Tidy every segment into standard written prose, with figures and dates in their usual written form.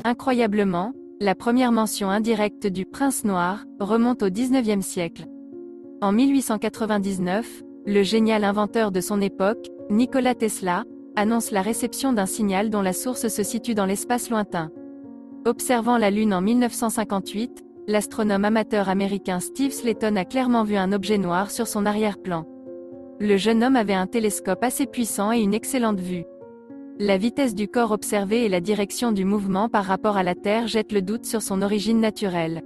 Incroyablement, la première mention indirecte du prince noir remonte au XIXe siècle. En 1899, le génial inventeur de son époque, Nikola Tesla, annonce la réception d'un signal dont la source se situe dans l'espace lointain. Observant la Lune en 1958, l'astronome amateur américain Steve Slayton a clairement vu un objet noir sur son arrière-plan. Le jeune homme avait un télescope assez puissant et une excellente vue. La vitesse du corps observé et la direction du mouvement par rapport à la Terre jettent le doute sur son origine naturelle.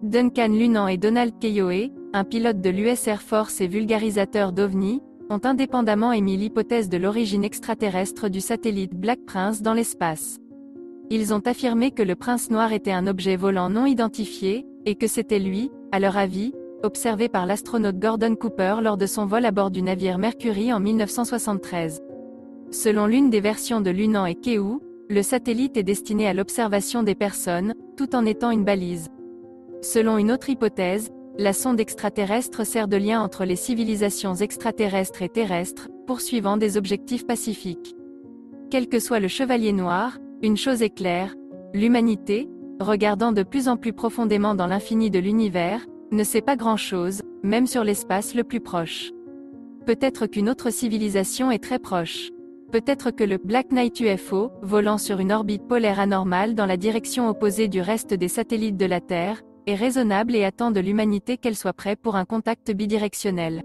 Duncan Lunand et Donald Keough, un pilote de l'US Air Force et vulgarisateur d'OVNI, ont indépendamment émis l'hypothèse de l'origine extraterrestre du satellite Black Prince dans l'espace. Ils ont affirmé que le prince noir était un objet volant non identifié, et que c'était lui, à leur avis, observé par l'astronaute Gordon Cooper lors de son vol à bord du navire Mercury en 1973. Selon l'une des versions de Lunand et Keough, le satellite est destiné à l'observation des personnes, tout en étant une balise. Selon une autre hypothèse, la sonde extraterrestre sert de lien entre les civilisations extraterrestres et terrestres, poursuivant des objectifs pacifiques. Quel que soit le chevalier noir, une chose est claire, l'humanité, regardant de plus en plus profondément dans l'infini de l'univers, ne sait pas grand-chose, même sur l'espace le plus proche. Peut-être qu'une autre civilisation est très proche. Peut-être que le Black Knight UFO, volant sur une orbite polaire anormale dans la direction opposée du reste des satellites de la Terre, est raisonnable et attend de l'humanité qu'elle soit prête pour un contact bidirectionnel.